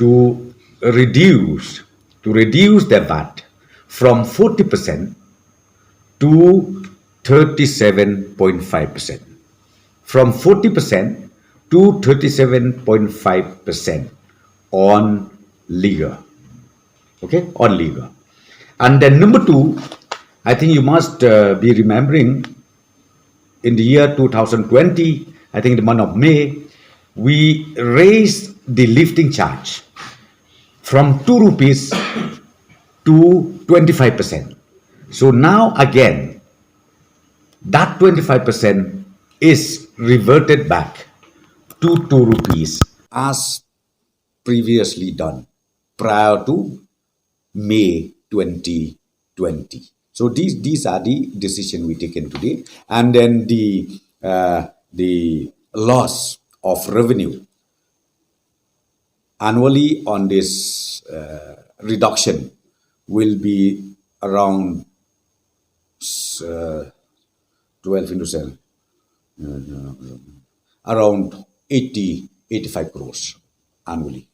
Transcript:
to reduce their VAT from 40% to 37.5%. From 40% to 37.5% on liquor. Okay, on liquor. And then number two, I think you must be remembering in the year 2020, I think the month of May, we raised the lifting charge from 2 rupees to 25%. So now again, that 25% is reverted back to 2 rupees as previously done prior to May 2020. So these are the decision we taken today, and then the loss of revenue annually on this reduction will be around 12 into 7, around 85 crores annually.